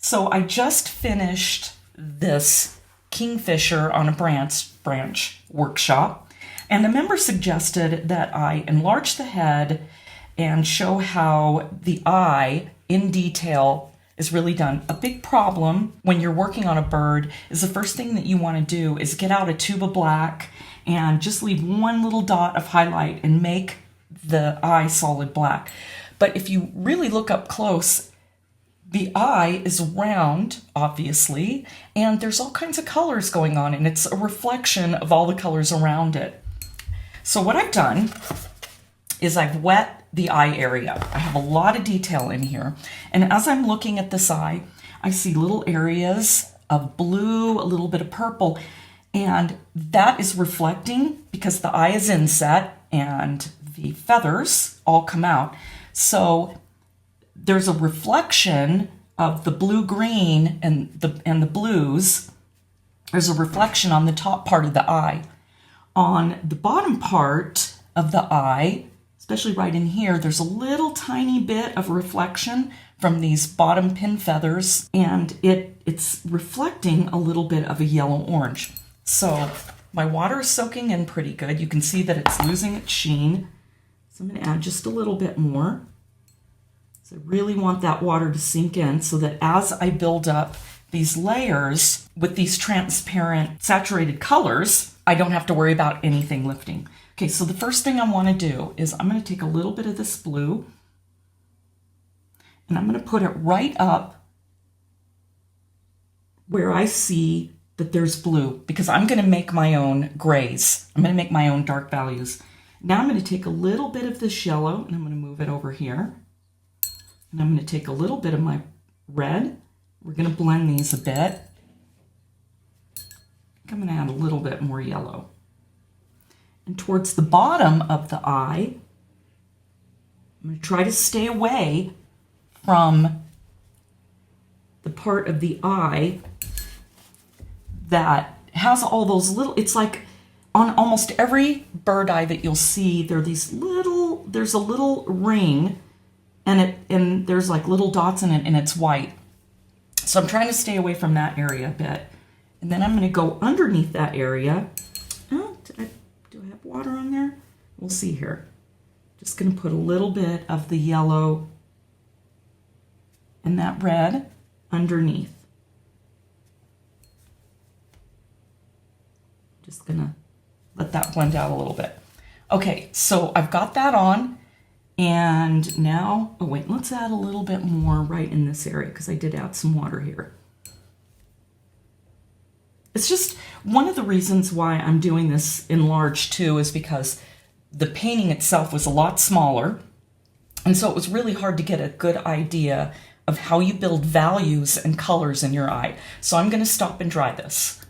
So I just finished this Kingfisher on a branch workshop, and a member suggested that I enlarge the head and show how the eye in detail is really done. A big problem when you're working on a bird is the first thing that you want to do is get out a tube of black and just leave one little dot of highlight and make the eye solid black. But if you really look up close, the eye is round, obviously, and there's all kinds of colors going on, and it's a reflection of all the colors around it. So what I've done is I've wet the eye area. I have a lot of detail in here, and as I'm looking at this eye, I see little areas of blue, a little bit of purple, and that is reflecting because the eye is inset and the feathers all come out. So there's a reflection of the blue-green and the blues. There's a reflection on the top part of the eye. On the bottom part of the eye, especially right in here, there's a little tiny bit of reflection from these bottom pin feathers, and it's reflecting a little bit of a yellow-orange. So my water is soaking in pretty good. You can see that it's losing its sheen. So I'm going to add just a little bit more. So I really want that water to sink in so that as I build up these layers with these transparent saturated colors, I don't have to worry about anything lifting. Okay, so the first thing I want to do is I'm going to take a little bit of this blue and I'm going to put it right up where I see that there's blue, because I'm going to make my own grays. I'm going to make my own dark values. Now I'm going to take a little bit of this yellow and I'm going to move it over here. And I'm going to take a little bit of my red. We're going to blend these a bit. I'm going to add a little bit more yellow. And towards the bottom of the eye, I'm going to try to stay away from the part of the eye that has all those little, it's like on almost every bird eye that you'll see, there's a little ring and there's like little dots in it and it's white. So I'm trying to stay away from that area a bit. And then I'm going to go underneath that area. Oh, do I have water on there? We'll see here. Just going to put a little bit of the yellow and that red underneath. Just going to let that blend out a little bit. Okay, so I've got that on. And now, oh wait, let's add a little bit more right in this area because I did add some water here. It's just one of the reasons why I'm doing this enlarged too is because the painting itself was a lot smaller. And so it was really hard to get a good idea of how you build values and colors in your eye. So I'm going to stop and dry this.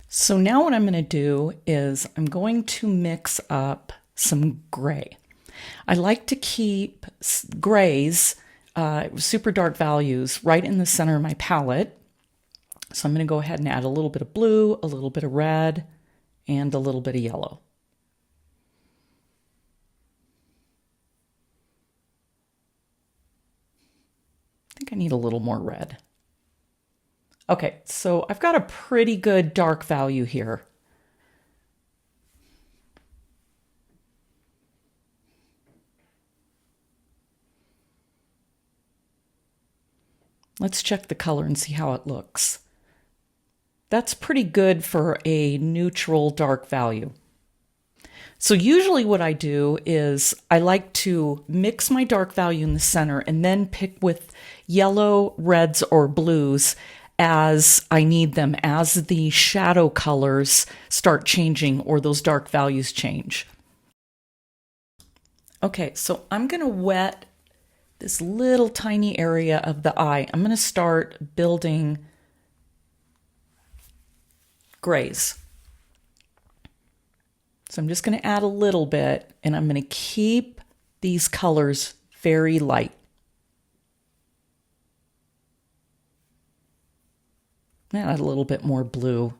So now what I'm going to do is I'm going to mix up some gray. I like to keep grays, super dark values, right in the center of my palette. So I'm going to go ahead and add a little bit of blue, a little bit of red, and a little bit of yellow. I think I need a little more red. Okay, so I've got a pretty good dark value here. Let's check the color and see how it looks. That's pretty good for a neutral dark value. So usually what I do is I like to mix my dark value in the center and then pick with yellow, reds, or blues as I need them, as the shadow colors start changing or those dark values change. Okay, so I'm going to wet this little tiny area of the eye. I'm going to start building grays. So I'm just going to add a little bit, and I'm going to keep these colors very light. Add a little bit more blue.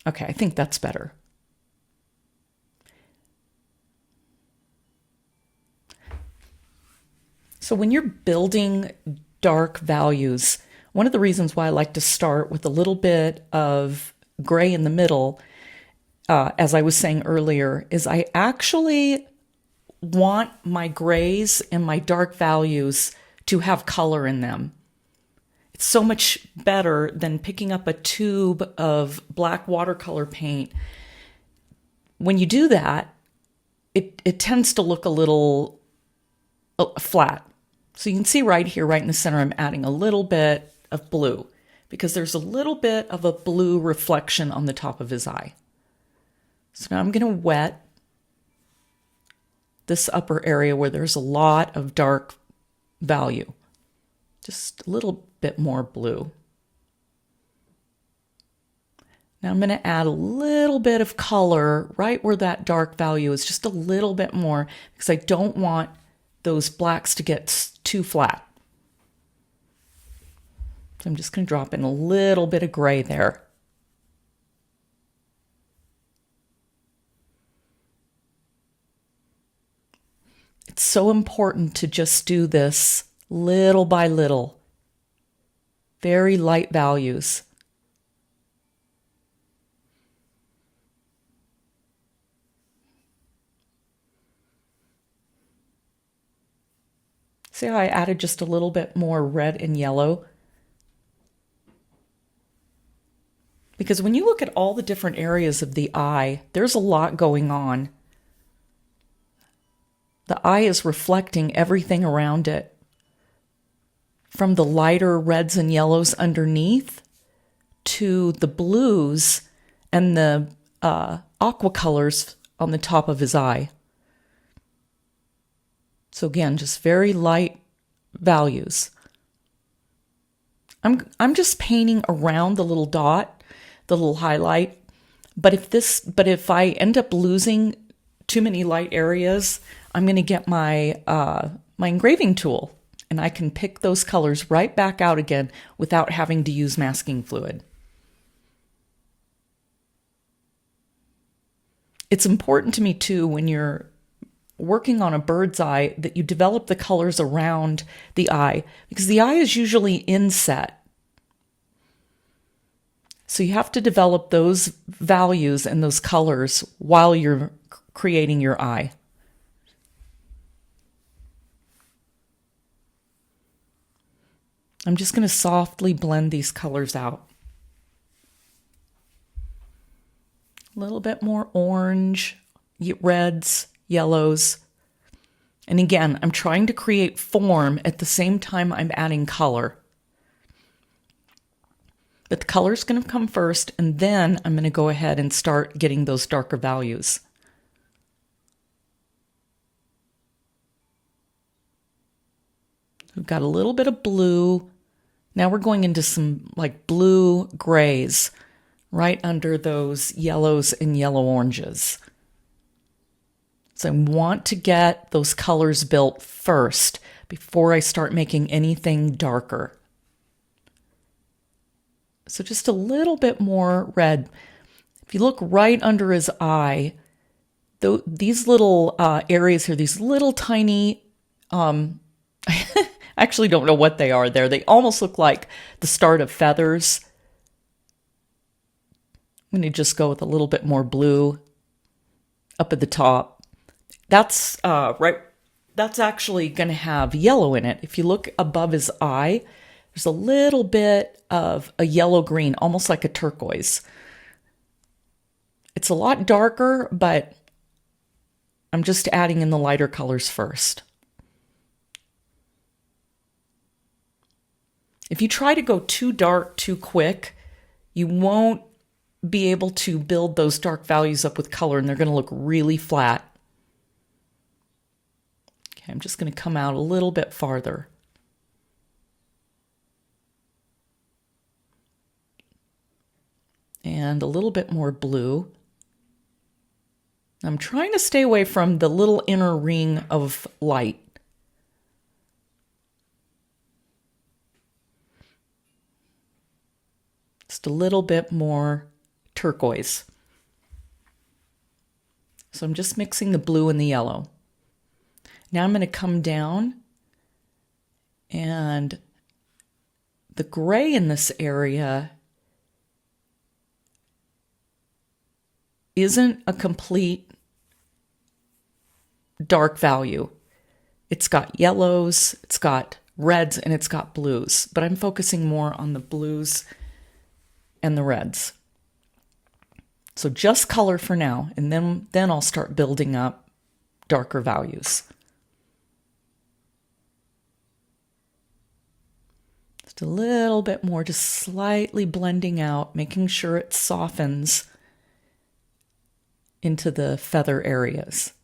Okay, I think that's better. So when you're building dark values, one of the reasons why I like to start with a little bit of gray in the middle, as I was saying earlier, is I actually want my grays and my dark values to have color in them. It's so much better than picking up a tube of black watercolor paint. When you do that, it tends to look a little flat. So you can see right here, right in the center, I'm adding a little bit of blue because there's a little bit of a blue reflection on the top of his eye. So now I'm going to wet this upper area where there's a lot of dark value. Just a little bit more blue. Now I'm going to add a little bit of color right where that dark value is, just a little bit more, because I don't want those blacks to get too flat. So I'm just going to drop in a little bit of gray there. It's so important to just do this little by little. Very light values. See how I added just a little bit more red and yellow? Because when you look at all the different areas of the eye, there's a lot going on. The eye is reflecting everything around it. From the lighter reds and yellows underneath to the blues and the aqua colors on the top of his eye. So again, just very light values. I'm just painting around the little dot, the little highlight. But if I end up losing too many light areas, I'm going to get my my engraving tool, and I can pick those colors right back out again without having to use masking fluid. It's important to me too, when you're working on a bird's eye, that you develop the colors around the eye, because the eye is usually inset. So you have to develop those values and those colors while you're creating your eye. I'm just going to softly blend these colors out. A little bit more orange, reds, yellows. And again, I'm trying to create form at the same time I'm adding color. But the color's going to come first, and then I'm going to go ahead and start getting those darker values. We've got a little bit of blue. Now we're going into some like blue grays right under those yellows and yellow oranges. So I want to get those colors built first before I start making anything darker. So just a little bit more red. If you look right under his eye, these little areas here, these little tiny, I actually don't know what they are there. They almost look like the start of feathers. I'm going to just go with a little bit more blue up at the top. That's right. That's actually going to have yellow in it. If you look above his eye, there's a little bit of a yellow-green, almost like a turquoise. It's a lot darker, but I'm just adding in the lighter colors first. If you try to go too dark too quick, you won't be able to build those dark values up with color, and they're going to look really flat. Okay, I'm just going to come out a little bit farther. And a little bit more blue. I'm trying to stay away from the little inner ring of light. Just a little bit more turquoise. So I'm just mixing the blue and the yellow. Now I'm going to come down And the gray in this area isn't a complete dark value. It's got yellows, it's got reds, and it's got blues, but I'm focusing more on the blues and the reds. So just color for now, and then I'll start building up darker values. Just a little bit more, just slightly blending out, making sure it softens into the feather areas.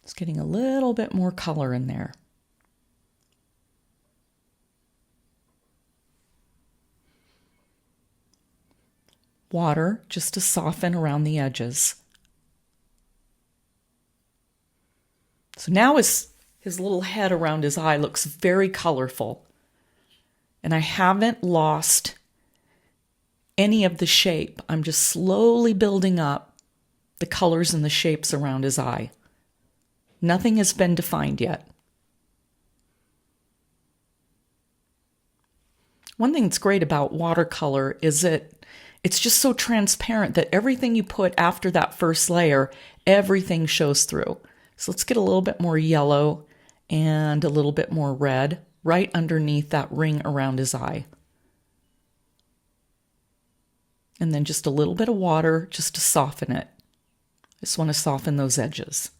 Just getting a little bit more color in there. Water just to soften around the edges. So now his little head around his eye looks very colorful. And I haven't lost any of the shape. I'm just slowly building up the colors and the shapes around his eye. Nothing has been defined yet. One thing that's great about watercolor is it's just so transparent that everything you put after that first layer, everything shows through. So let's get a little bit more yellow and a little bit more red right underneath that ring around his eye. And then just a little bit of water just to soften it. Just want to soften those edges.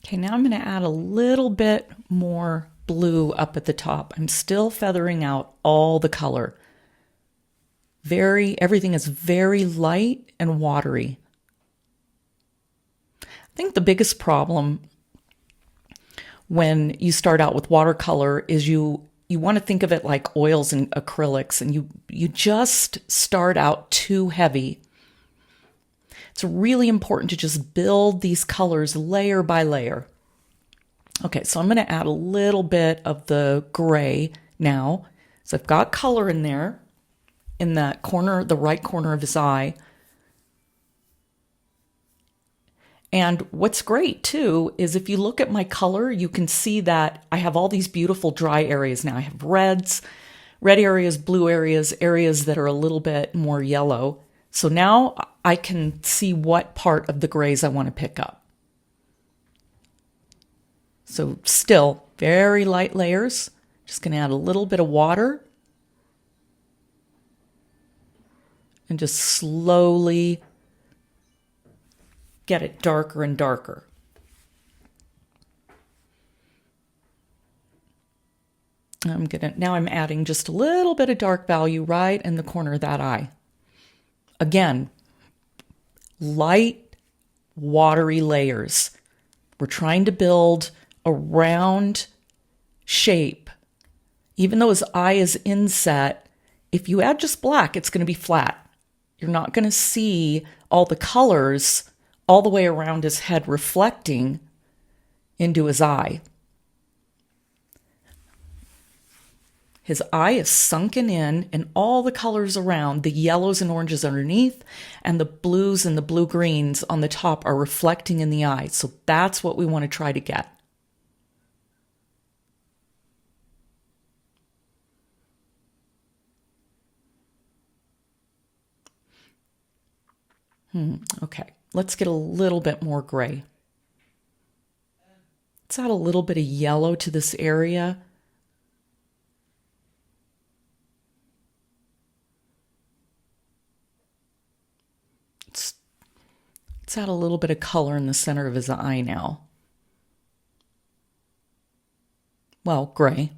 Okay, now I'm going to add a little bit more blue up at the top. I'm still feathering out all the color. Everything is very light and watery. I think the biggest problem when you start out with watercolor is you want to think of it like oils and acrylics, and you just start out too heavy. It's really important to just build these colors layer by layer. Okay, so I'm going to add a little bit of the gray now. So I've got color in there, in that corner, the right corner of his eye. And what's great too is if you look at my color, you can see that I have all these beautiful dry areas now. I have red areas, blue areas, areas that are a little bit more yellow. So now I can see what part of the grays I want to pick up. So still very light layers. Just going to add a little bit of water and just slowly get it darker and darker. Now I'm adding just a little bit of dark value right in the corner of that eye. Again, light, watery layers. We're trying to build a round shape. Even though his eye is inset, if you add just black, it's going to be flat. You're not going to see all the colors all the way around his head reflecting into his eye. His eye is sunken in, and all the colors around, the yellows and oranges underneath, and the blues and the blue-greens on the top are reflecting in the eye. So that's what we want to try to get. Okay, let's get a little bit more gray. Let's add a little bit of yellow to this area. Let's add a little bit of color in the center of his eye now. Well, gray.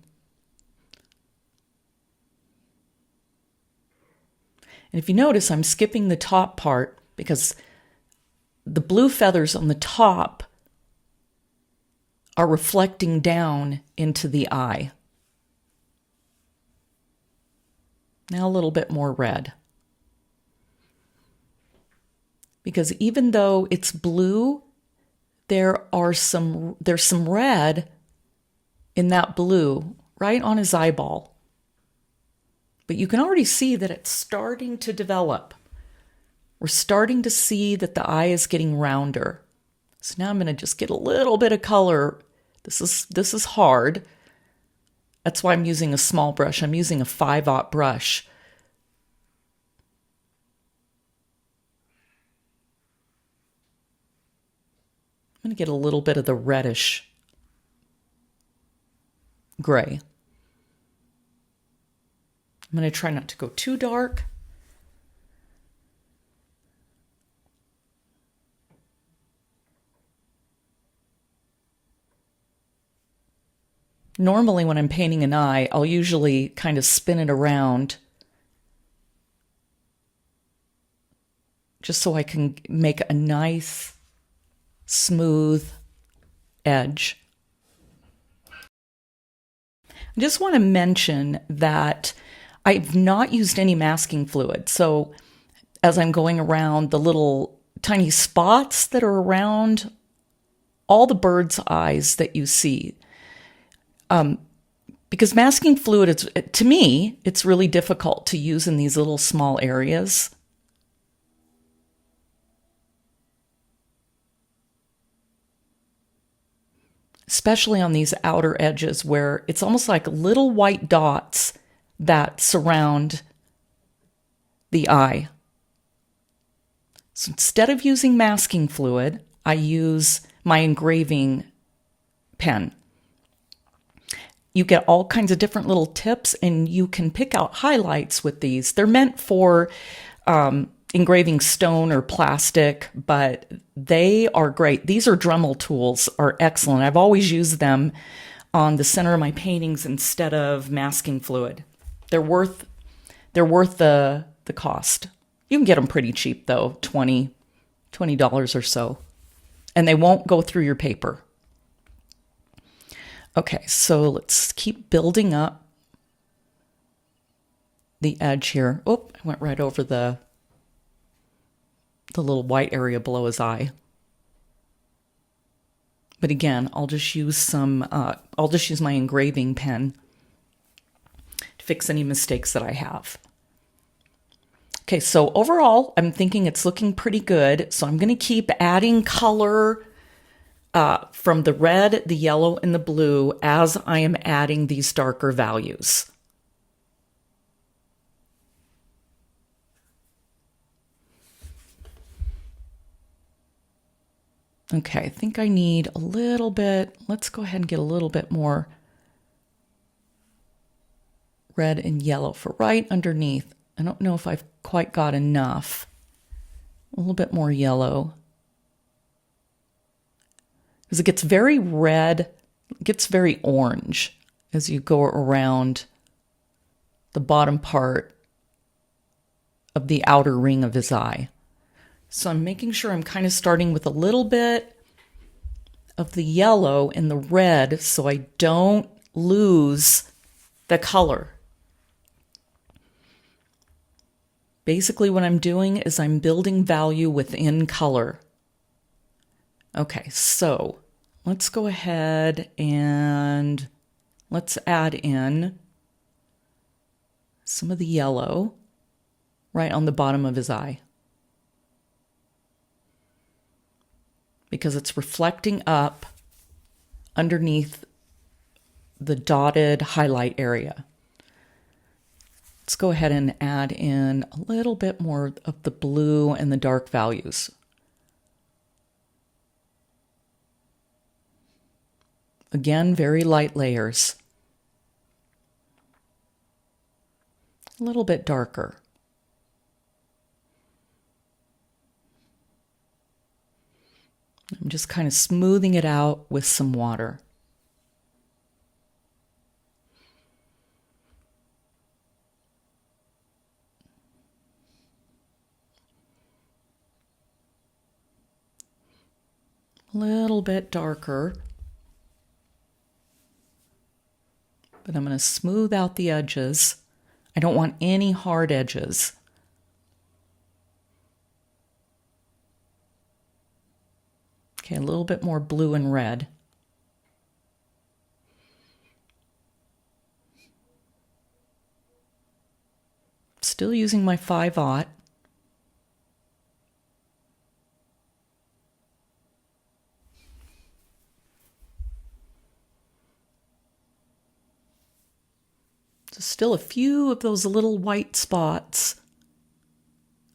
And if you notice, I'm skipping the top part because the blue feathers on the top are reflecting down into the eye. Now a little bit more red. Because even though it's blue, there's some red in that blue, right on his eyeball. But you can already see that it's starting to develop. We're starting to see that the eye is getting rounder. So now I'm going to just get a little bit of color. This is hard. That's why I'm using a small brush. I'm using a 5/0 brush. I'm going to get a little bit of the reddish gray. I'm going to try not to go too dark. Normally when I'm painting an eye, I'll usually kind of spin it around just so I can make a nice, smooth edge. I just want to mention that I've not used any masking fluid. So as I'm going around the little tiny spots that are around all the bird's eyes that you see, because masking fluid, to me, it's really difficult to use in these little small areas. Especially on these outer edges where it's almost like little white dots that surround the eye. So instead of using masking fluid, I use my engraving pen. You get all kinds of different little tips, and you can pick out highlights with these. They're meant for engraving stone or plastic, but they are great. These are Dremel tools, are excellent. I've always used them on the center of my paintings instead of masking fluid. They're worth the cost. You can get them pretty cheap though, $20 or so, and they won't go through your paper. Okay, so let's keep building up the edge here. Oh, I went right over the little white area below his eye. But again, I'll just use my engraving pen to fix any mistakes that I have. Okay, so overall, I'm thinking it's looking pretty good. So I'm going to keep adding color from the red, the yellow, and the blue as I am adding these darker values. Okay, I think I need a little bit. Let's go ahead and get a little bit more red and yellow for right underneath. I don't know if I've quite got enough. A little bit more yellow. Because it gets very red, it gets very orange as you go around the bottom part of the outer ring of his eye. So I'm making sure I'm kind of starting with a little bit of the yellow and the red so I don't lose the color. Basically what I'm doing is I'm building value within color. Okay, so let's go ahead and let's add in some of the yellow right on the bottom of his eye, because it's reflecting up underneath the dotted highlight area. Let's go ahead and add in a little bit more of the blue and the dark values. Again, very light layers. A little bit darker. I'm just kind of smoothing it out with some water. A little bit darker. But I'm going to smooth out the edges. I don't want any hard edges. Okay, a little bit more blue and red. Still using my 5/0. So still a few of those little white spots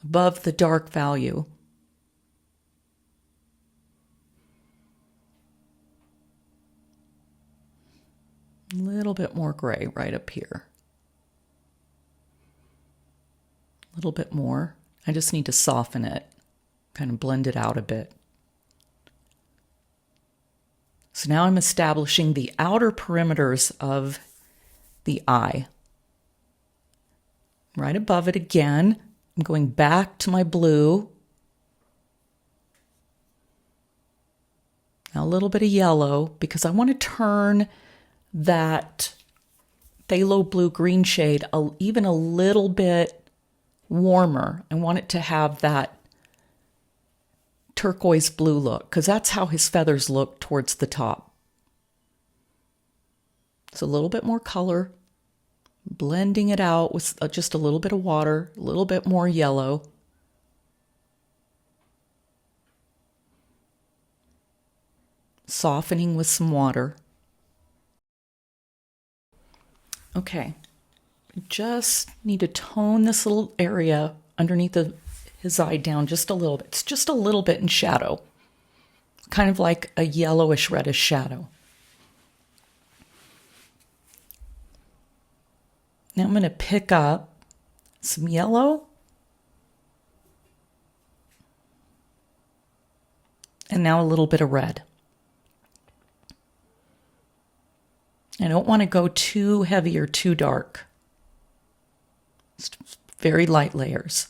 above the dark value. A little bit more gray right up here. A little bit more. I just need to soften it, kind of blend it out a bit. So now I'm establishing the outer perimeters of the eye. Right above it again, I'm going back to my blue. Now a little bit of yellow because I want to turn that phthalo blue-green shade even a little bit warmer. I want it to have that turquoise blue look because that's how his feathers look towards the top. So a little bit more color, blending it out with just a little bit of water, a little bit more yellow. Softening with some water. Okay, just need to tone this little area underneath his eye down just a little bit. It's just a little bit in shadow, kind of like a yellowish reddish shadow. Now I'm going to pick up some yellow and now a little bit of red. I don't want to go too heavy or too dark. Just very light layers.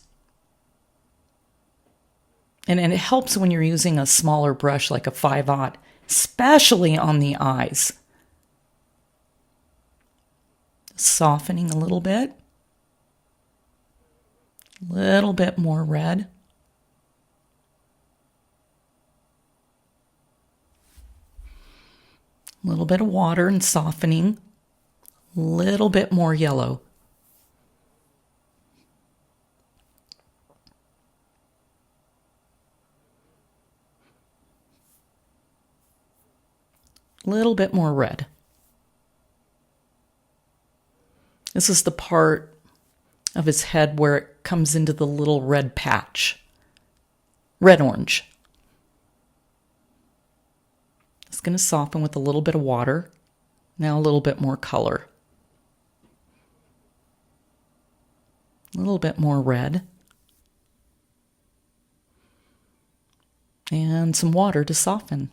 And it helps when you're using a smaller brush like a 5/0, especially on the eyes. Softening a little bit. A little bit more red. A little bit of water and softening. A little bit more yellow. A little bit more red. This is the part of his head where it comes into the little red patch. Red-orange. It's going to soften with a little bit of water. Now a little bit more color. A little bit more red. And some water to soften.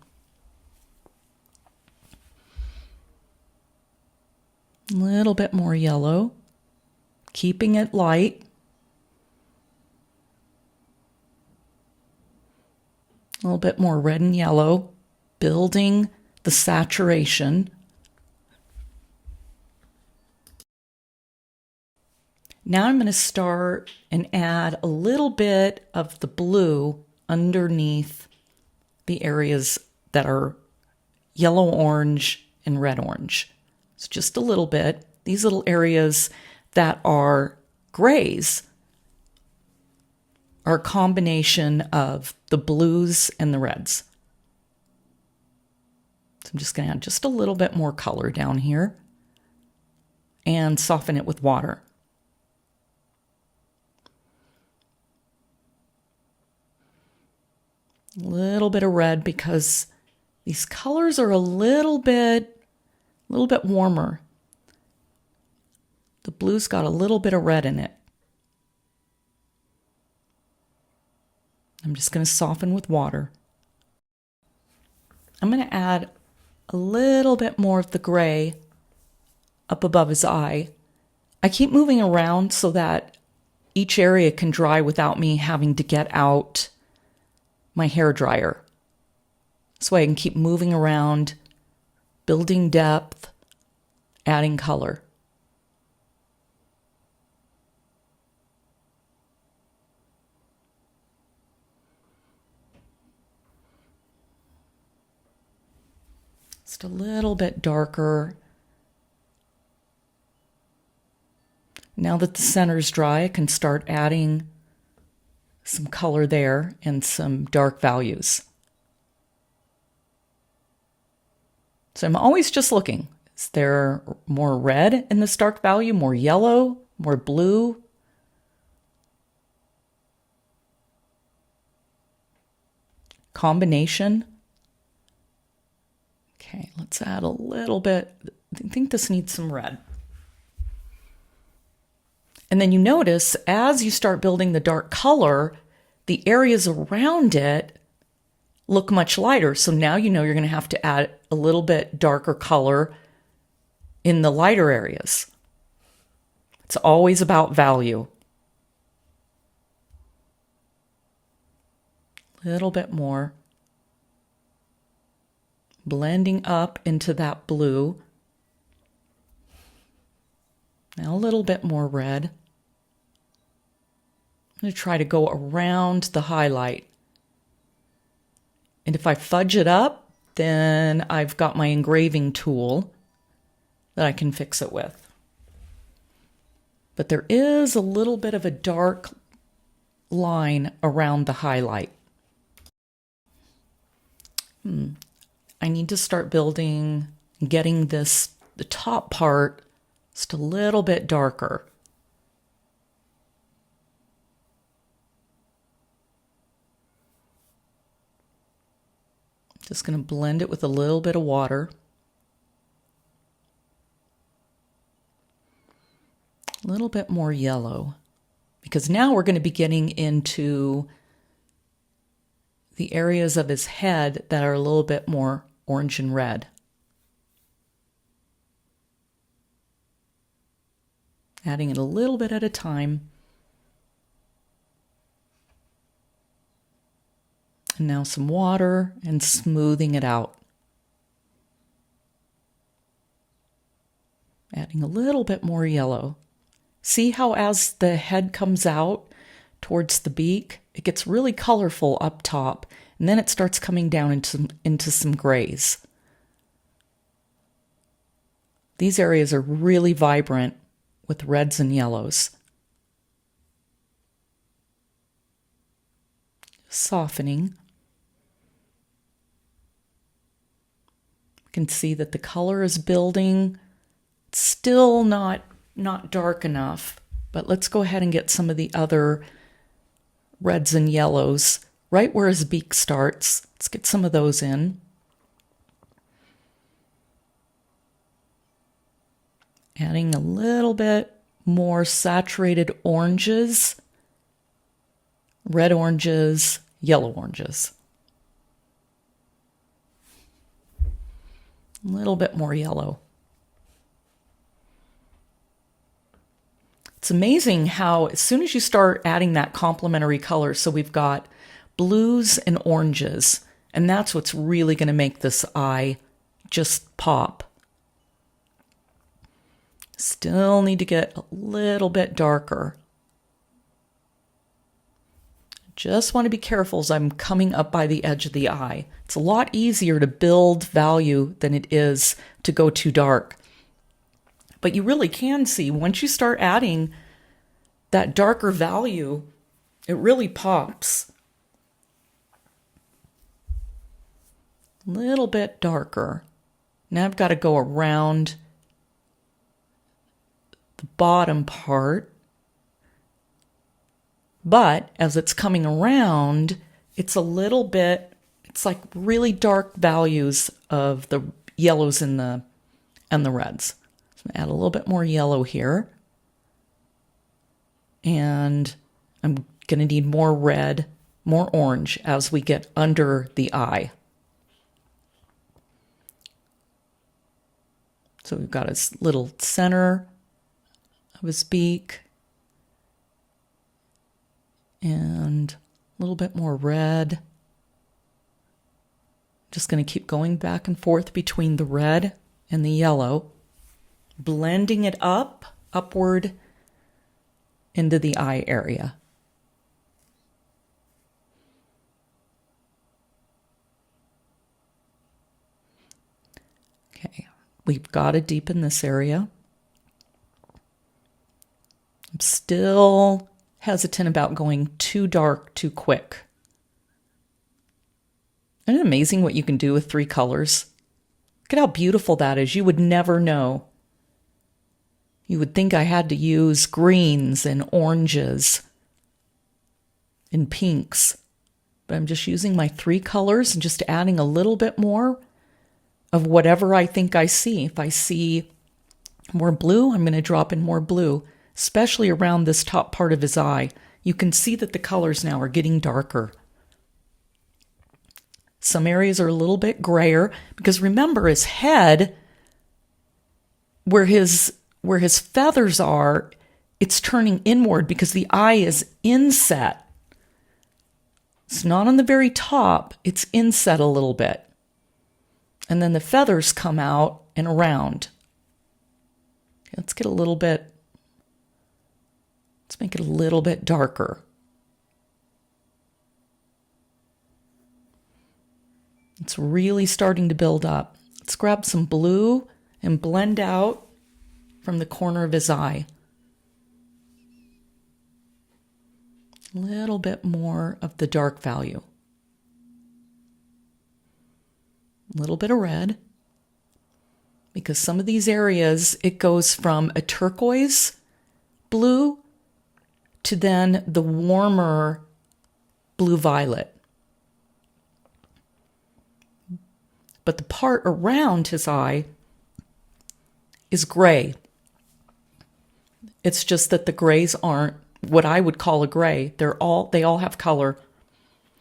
A little bit more yellow. Keeping it light. A little bit more red and yellow. Building the saturation. Now I'm going to start and add a little bit of the blue underneath the areas that are yellow-orange and red-orange. So just a little bit. These little areas that are grays are a combination of the blues and the reds. So I'm just going to add just a little bit more color down here and soften it with water. A little bit of red because these colors are a little bit warmer. The blue's got a little bit of red in it. I'm just going to soften with water. I'm going to add a little bit more of the gray up above his eye. I keep moving around so that each area can dry without me having to get out my hair dryer. This way I can keep moving around, building depth, adding color. Just a little bit darker. Now that the center's dry, I can start adding some color there and some dark values. So I'm always just looking. Is there more red in this dark value, more yellow, more blue? Combination. Okay, let's add a little bit. I think this needs some red. And then you notice as you start building the dark color, the areas around it look much lighter. So now you know you're going to have to add a little bit darker color in the lighter areas. It's always about value. A little bit more. Blending up into that blue. Now a little bit more red. I'm going to try to go around the highlight. And if I fudge it up, then I've got my engraving tool that I can fix it with. But there is a little bit of a dark line around the highlight. I need to start building, getting the top part just a little bit darker. Just going to blend it with a little bit of water. A little bit more yellow, because now we're going to be getting into the areas of his head that are a little bit more orange and red. Adding it a little bit at a time. And now some water and smoothing it out. Adding a little bit more yellow. See how as the head comes out towards the beak, it gets really colorful up top, and then it starts coming down into some grays. These areas are really vibrant with reds and yellows. Softening. You can see that the color is building. It's still not dark enough, but let's go ahead and get some of the other reds and yellows right where his beak starts. Let's get some of those in. Adding a little bit more saturated oranges, red oranges, yellow oranges. A little bit more yellow. It's amazing how as soon as you start adding that complementary color, so we've got blues and oranges, and that's what's really going to make this eye just pop. Still need to get a little bit darker. Just want to be careful as I'm coming up by the edge of the eye. It's a lot easier to build value than it is to go too dark. But you really can see once you start adding that darker value, it really pops. A little bit darker. Now I've got to go around the bottom part. But as it's coming around, it's a little bit, it's like really dark values of the yellows and the reds. So add a little bit more yellow here. And I'm going to need more red, more orange as we get under the eye. So we've got his little center of his beak. And a little bit more red. Just going to keep going back and forth between the red and the yellow, blending it upward into the eye area. Okay, we've got to deepen this area. I'm still hesitant about going too dark too quick. Isn't it amazing what you can do with 3 colors? Look at how beautiful that is. You would never know. You would think I had to use greens and oranges and pinks. But I'm just using my 3 colors and just adding a little bit more of whatever I think I see. If I see more blue, I'm going to drop in more blue, especially around this top part of his eye. You can see that the colors now are getting darker. Some areas are a little bit grayer because remember his head, where his feathers are, it's turning inward because the eye is inset. It's not on the very top, it's inset a little bit. And then the feathers come out and around. Let's make it a little bit darker. It's really starting to build up. Let's grab some blue and blend out from the corner of his eye. A little bit more of the dark value. A little bit of red. Because some of these areas, it goes from a turquoise blue to then the warmer blue-violet. But the part around his eye is gray. It's just that the grays aren't what I would call a gray. They all have color.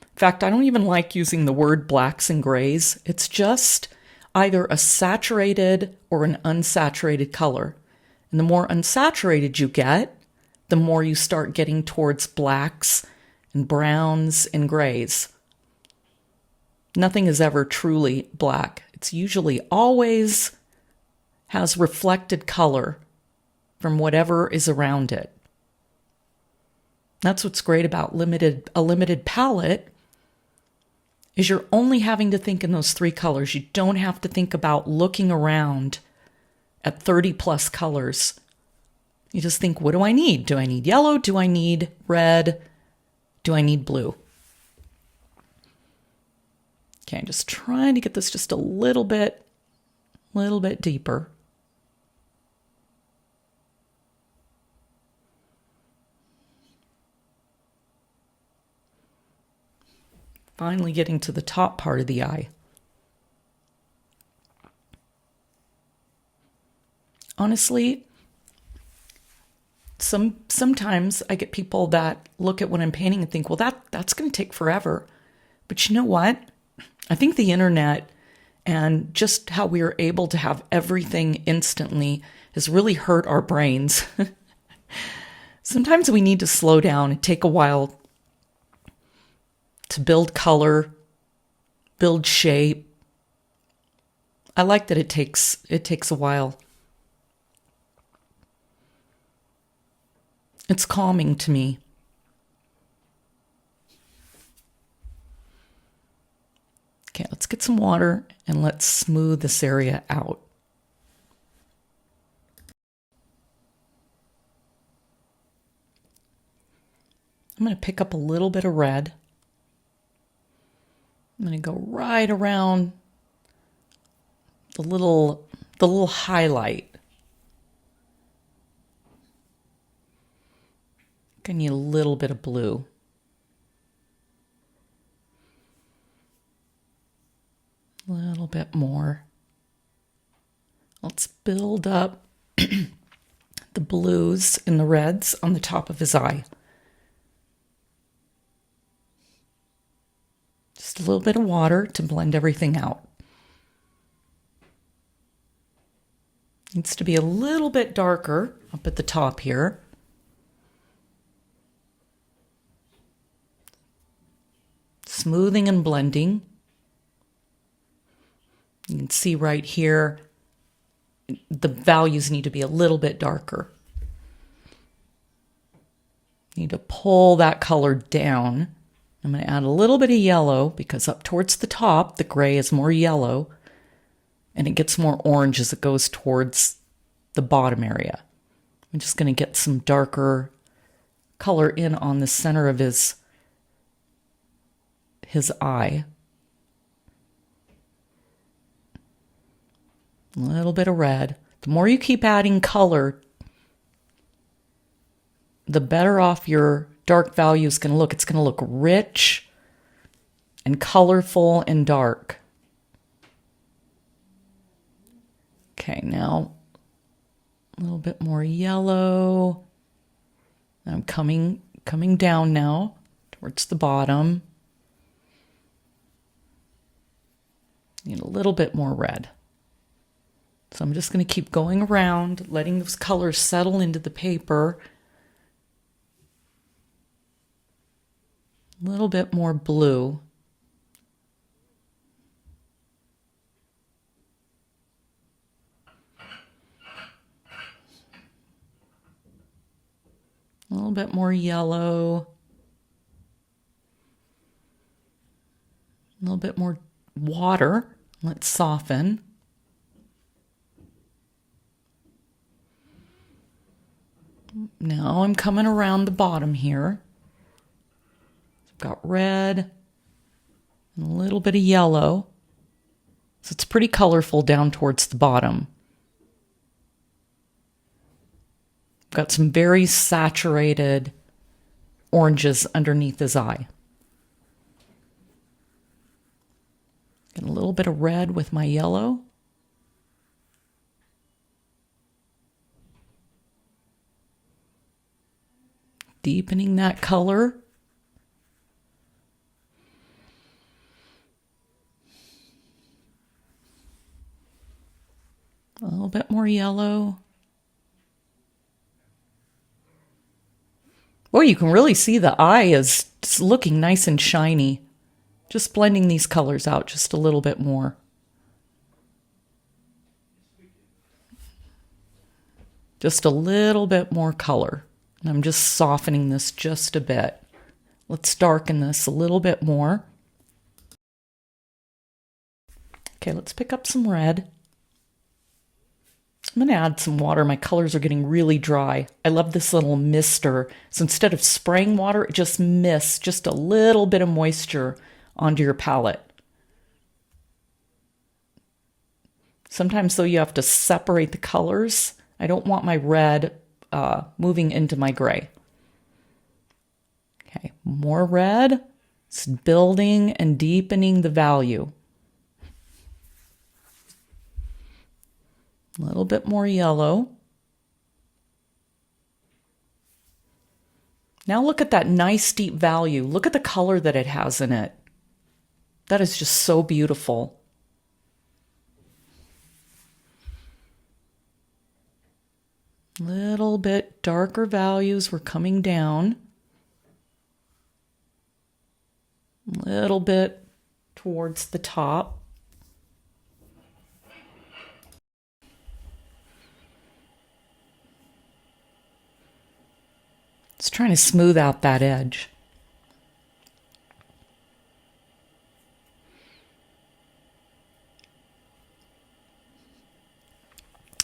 In fact, I don't even like using the word blacks and grays. It's just either a saturated or an unsaturated color. And the more unsaturated you get, the more you start getting towards blacks and browns and grays. Nothing is ever truly black. It's usually always has reflected color from whatever is around it. That's what's great about a limited palette is you're only having to think in those 3 colors. You don't have to think about looking around at 30 plus colors. You just think, what do I need? Do I need yellow? Do I need red? Do I need blue? Okay, I'm just trying to get this just a little bit deeper. Finally getting to the top part of the eye. Honestly, sometimes I get people that look at what I'm painting and think, well, that's going to take forever. But you know what? I think the internet and just how we are able to have everything instantly has really hurt our brains. Sometimes we need to slow down and take a while to build color, build shape. I like that it takes a while. It's calming to me. Okay, let's get some water and let's smooth this area out. I'm going to pick up a little bit of red. I'm going to go right around the little highlight. I need a little bit of blue. A little bit more. Let's build up the blues and the reds on the top of his eye. Just a little bit of water to blend everything out. Needs to be a little bit darker up at the top here. Smoothing and blending. You can see right here, the values need to be a little bit darker. Need to pull that color down. I'm going to add a little bit of yellow because up towards the top, the gray is more yellow and it gets more orange as it goes towards the bottom area. I'm just going to get some darker color in on the center of his eye. A little bit of red. The more you keep adding color, the better off your dark value is going to look. It's going to look rich and colorful and dark. Okay, now a little bit more yellow. I'm coming down now towards the bottom. Need a little bit more red. So I'm just going to keep going around, letting those colors settle into the paper. A little bit more blue. A little bit more yellow. A little bit more water. Let's soften. Now I'm coming around the bottom here. I've got red and a little bit of yellow. So it's pretty colorful down towards the bottom. Got some very saturated oranges underneath his eye. Get a little bit of red with my yellow. Deepening that color. A little bit more yellow. Well, you can really see the eye is looking nice and shiny. Just blending these colors out just a little bit more. Just a little bit more color. And I'm just softening this just a bit. Let's darken this a little bit more. Okay, let's pick up some red. I'm going to add some water. My colors are getting really dry. I love this little mister. So instead of spraying water, it just mists just a little bit of moisture onto your palette. Sometimes, though, you have to separate the colors. I don't want my red moving into my gray. Okay, more red. It's building and deepening the value. A little bit more yellow. Now look at that nice deep value. Look at the color that it has in it. That is just so beautiful. Little bit darker values were coming down. A little bit towards the top. Just trying to smooth out that edge.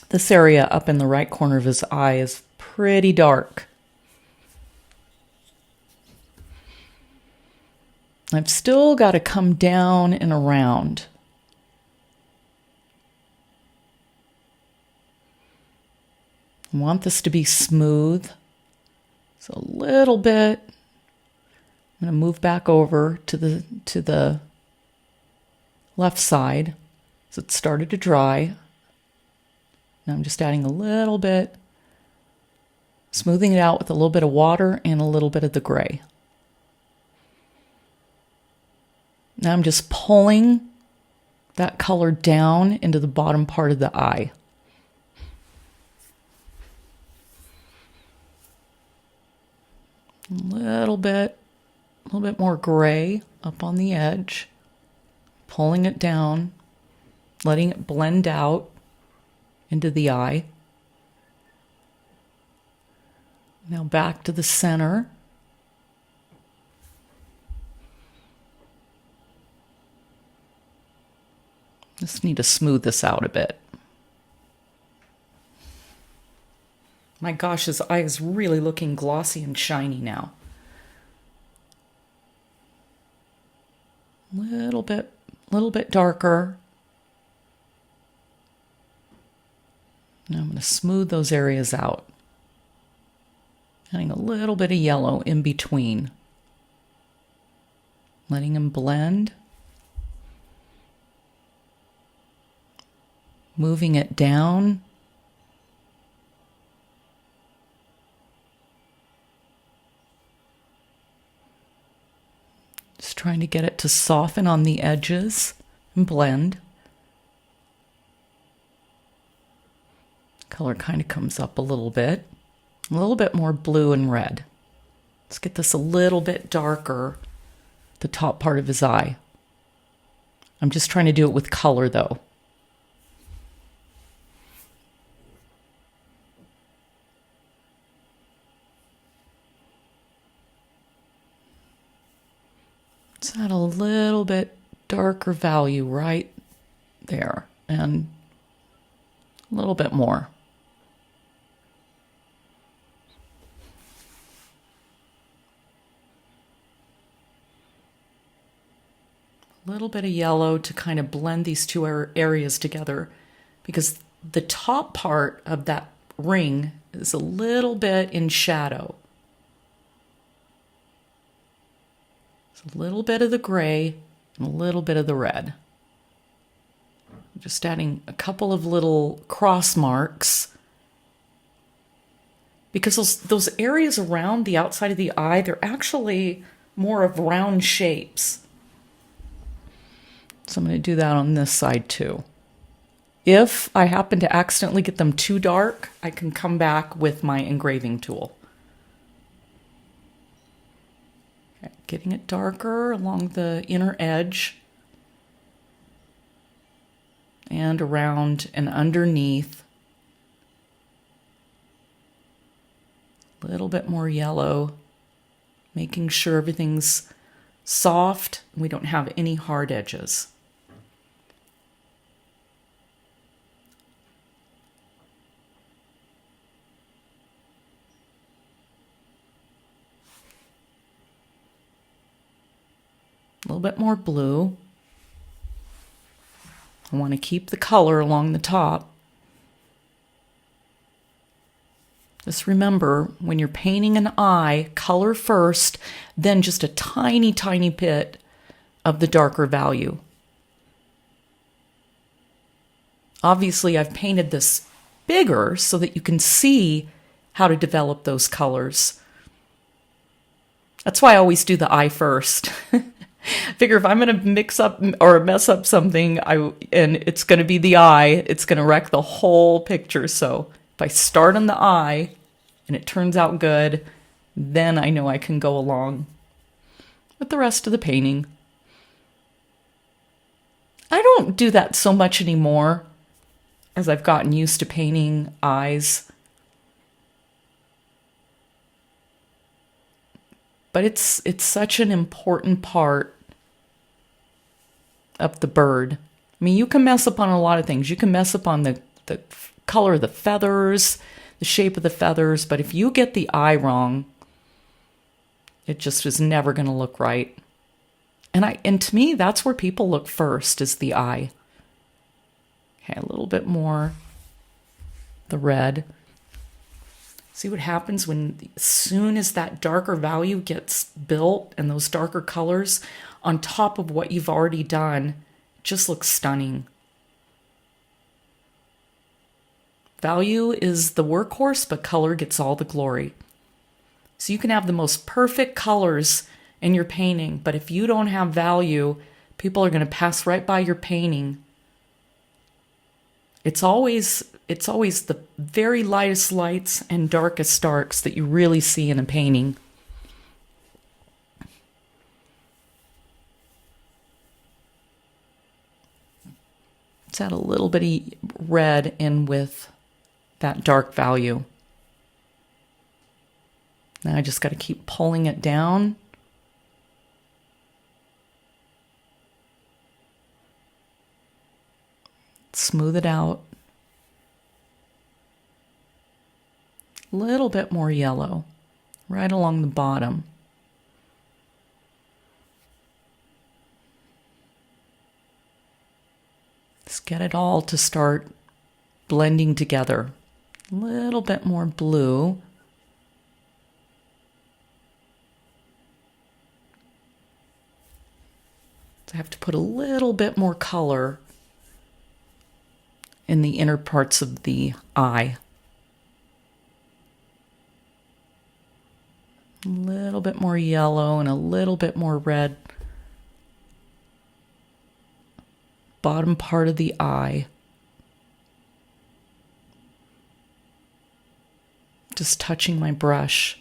This area up in the right corner of his eye is pretty dark. I've still got to come down and around. I want this to be smooth. So a little bit. I'm going to move back over to the left side. So it started to dry. Now I'm just adding a little bit, smoothing it out with a little bit of water and a little bit of the gray. Now I'm just pulling that color down into the bottom part of the eye. A little bit more gray up on the edge, pulling it down, letting it blend out into the eye. Now back to the center. Just need to smooth this out a bit. My gosh, his eye is really looking glossy and shiny now. Little bit darker. Now I'm going to smooth those areas out. Adding a little bit of yellow in between. Letting them blend. Moving it down. Just trying to get it to soften on the edges and blend. Color kind of comes up a little bit more blue and red. Let's get this a little bit darker, the top part of his eye. I'm just trying to do it with color though. Let's add a little bit darker value right there and a little bit more. A little bit of yellow to kind of blend these two areas together, because the top part of that ring is a little bit in shadow. A little bit of the gray and a little bit of the red. I'm just adding a couple of little cross marks, because those areas around the outside of the eye, they're actually more of round shapes. So I'm going to do that on this side too. If I happen to accidentally get them too dark, I can come back with my engraving tool. Getting it darker along the inner edge and around and underneath. A little bit more yellow, making sure everything's soft and we don't have any hard edges. A little bit more blue. I want to keep the color along the top. Just remember, when you're painting an eye, color first, then just a tiny, tiny bit of the darker value. Obviously, I've painted this bigger so that you can see how to develop those colors. That's why I always do the eye first. Figure if I'm going to mix up or mess up something, and it's going to be the eye, it's going to wreck the whole picture. So if I start on the eye and it turns out good, then I know I can go along with the rest of the painting. I don't do that so much anymore as I've gotten used to painting eyes. But it's such an important part of the bird. I mean, you can mess up on a lot of things. You can mess up on the color of the feathers, the shape of the feathers, but if you get the eye wrong, it just is never going to look right. And to me, that's where people look first, is the eye. Okay, a little bit more the red. See what happens as soon as that darker value gets built and those darker colors on top of what you've already done just looks stunning. Value is the workhorse, but color gets all the glory. So you can have the most perfect colors in your painting, but if you don't have value, people are going to pass right by your painting. It's always the very lightest lights and darkest darks that you really see in a painting. Let's add a little bit of red in with that dark value. Now I just got to keep pulling it down. Smooth it out. A little bit more yellow right along the bottom. Just get it all to start blending together. A little bit more blue. I have to put a little bit more color in the inner parts of the eye. A little bit more yellow and a little bit more red. Bottom part of the eye. Just touching my brush.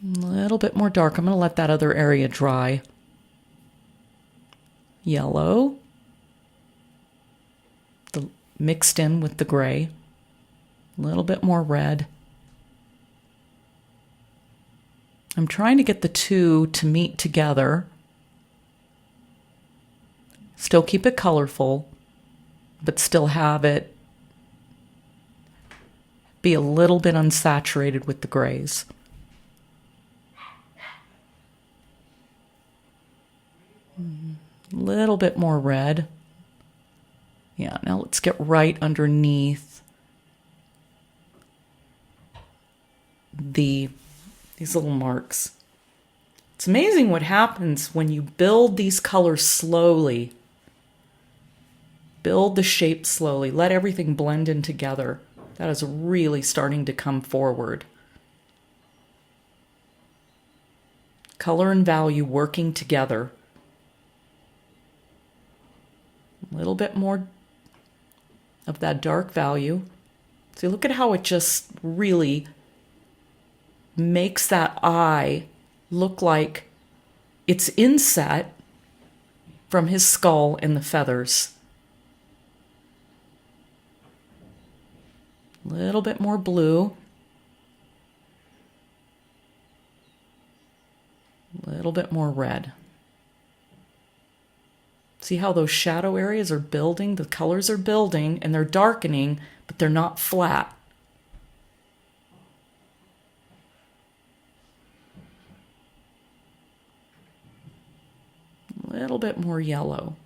A little bit more dark. I'm going to let that other area dry. Yellow. Mixed in with the gray. A little bit more red. I'm trying to get the two to meet together. Still keep it colorful, but still have it be a little bit unsaturated with the grays. A little bit more red. Yeah, now let's get right underneath these little marks. It's amazing what happens when you build these colors slowly. Build the shape slowly. Let everything blend in together. That is really starting to come forward. Color and value working together. A little bit more of that dark value. See, look at how it just really makes that eye look like it's inset from his skull and the feathers. A little bit more blue. A little bit more red. See how those shadow areas are building? The colors are building and they're darkening, but they're not flat. A little bit more yellow.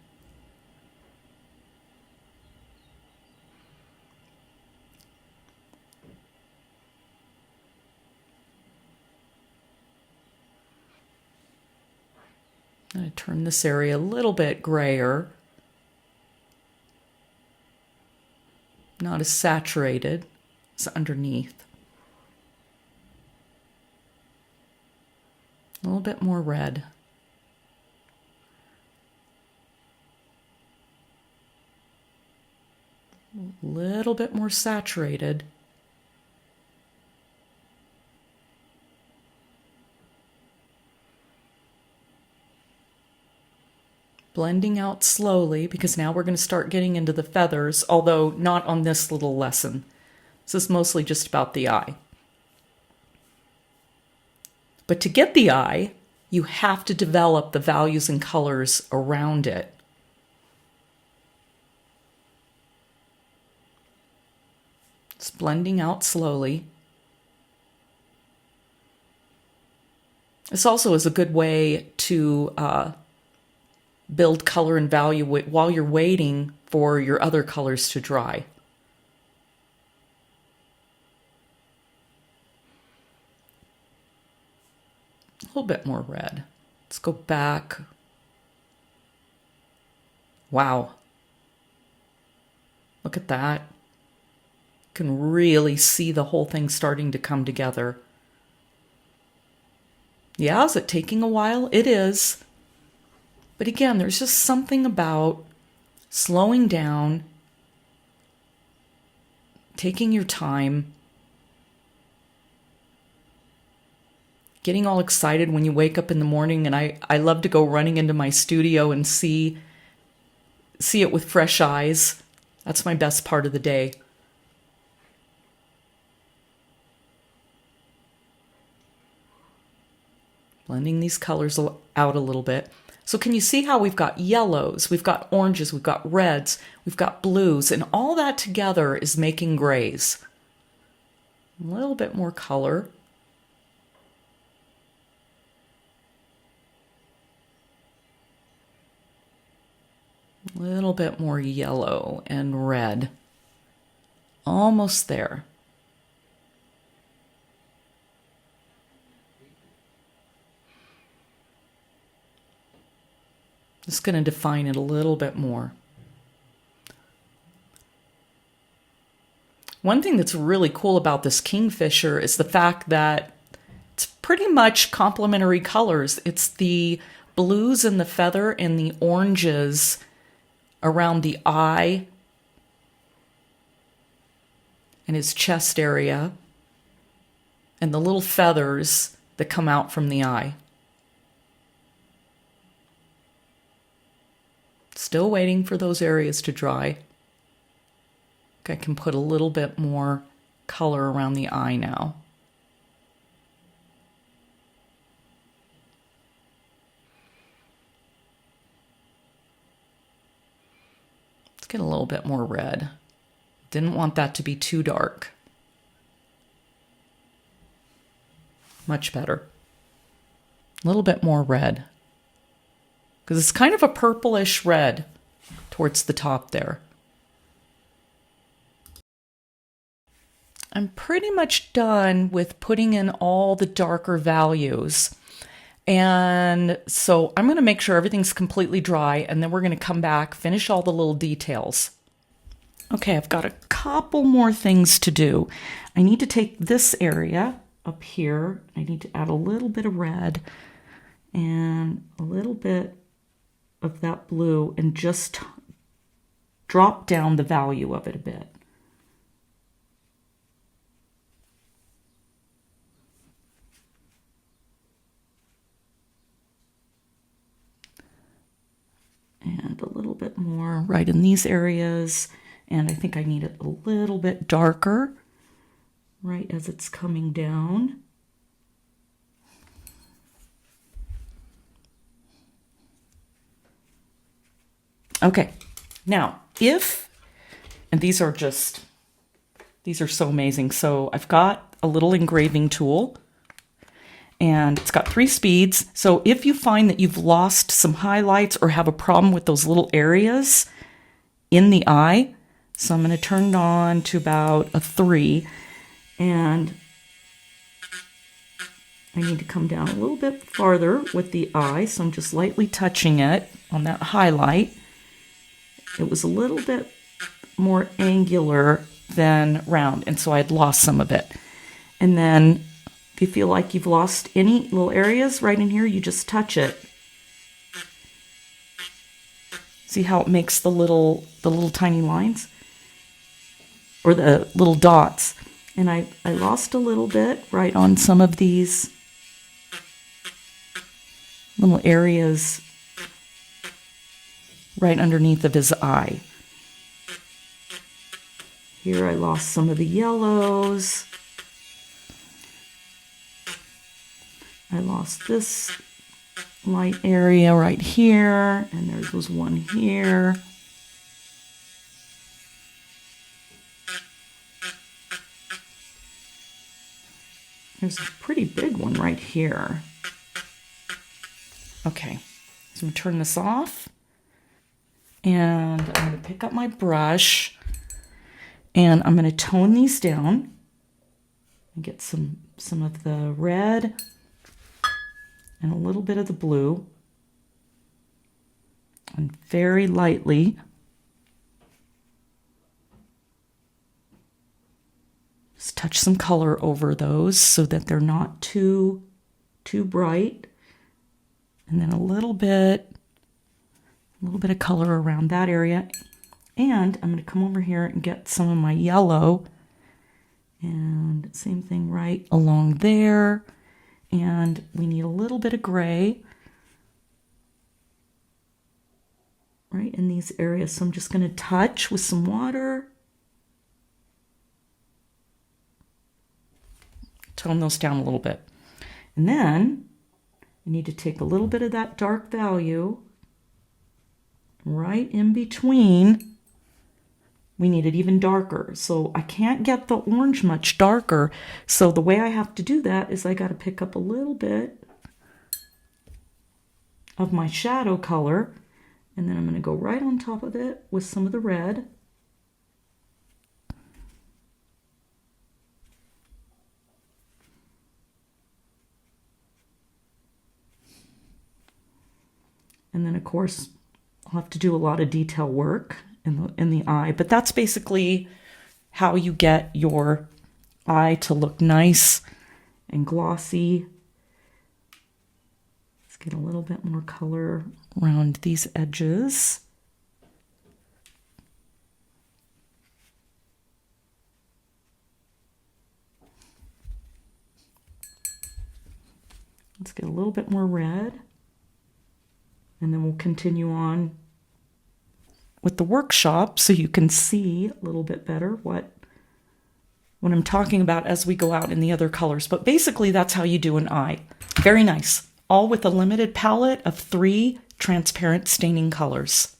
I'm going to turn this area a little bit grayer. Not as saturated as underneath. A little bit more red. A little bit more saturated. Blending out slowly, because now we're going to start getting into the feathers, although not on this little lesson. This is mostly just about the eye. But to get the eye, you have to develop the values and colors around it. It's blending out slowly. This also is a good way to build color and value while you're waiting for your other colors to dry. A little bit more red. Let's go back. Wow. Look at that. You can really see the whole thing starting to come together. Yeah, is it taking a while? It is. But again, there's just something about slowing down, taking your time, getting all excited when you wake up in the morning. And I love to go running into my studio and see it with fresh eyes. That's my best part of the day. blending these colors out a little bit. So can you see how we've got yellows, we've got oranges, we've got reds, we've got blues, and all that together is making grays. A little bit more color. A little bit more yellow and red. Almost there. Just going to define it a little bit more. One thing that's really cool about this Kingfisher is the fact that it's pretty much complementary colors. It's the blues and the feather and the oranges around the eye and his chest area and the little feathers that come out from the eye. Still waiting for those areas to dry. I can put a little bit more color around the eye now. Let's get a little bit more red. Didn't want that to be too dark. Much better. A little bit more red. Because it's kind of a purplish red towards the top there. I'm pretty much done with putting in all the darker values. And so I'm going to make sure everything's completely dry, and then we're going to come back, finish all the little details. Okay, I've got a couple more things to do. I need to take this area up here. I need to add a little bit of red and a little bit of that blue and just drop down the value of it a bit. And a little bit more right in these areas. And I think I need it a little bit darker right as it's coming down. Okay, now and these are so amazing. So I've got a little engraving tool. And it's got 3 speeds. So if you find that you've lost some highlights or have a problem with those little areas in the eye, so I'm going to turn it on to about a 3. And I need to come down a little bit farther with the eye. So I'm just lightly touching it on that highlight. It was a little bit more angular than round. And so I'd lost some of it. And then if you feel like you've lost any little areas right in here, you just touch it. See how it makes the little tiny lines? Or the little dots. And I lost a little bit right on some of these little areas right underneath of his eye. Here I lost some of the yellows. I lost this light area right here, and there was one here. There's a pretty big one right here. Okay, so I'm going to turn this off, and I'm going to pick up my brush, and I'm going to tone these down and get some of the red and a little bit of the blue, and very lightly just touch some color over those so that they're not too bright, and then a little bit of color around that area. And I'm going to come over here and get some of my yellow, and same thing right along there. And we need a little bit of gray right in these areas. So I'm just going to touch with some water. Tone those down a little bit. And then I need to take a little bit of that dark value right in between. We need it even darker. So I can't get the orange much darker. So the way I have to do that is I got to pick up a little bit of my shadow color, and then I'm going to go right on top of it with some of the red. And then, of course, I'll have to do a lot of detail work in the eye. But that's basically how you get your eye to look nice and glossy. Let's get a little bit more color around these edges. Let's get a little bit more red. And then we'll continue on with the workshop so you can see a little bit better what I'm talking about as we go out in the other colors. But basically that's how you do an eye. Very nice. All with a limited palette of 3 transparent staining colors.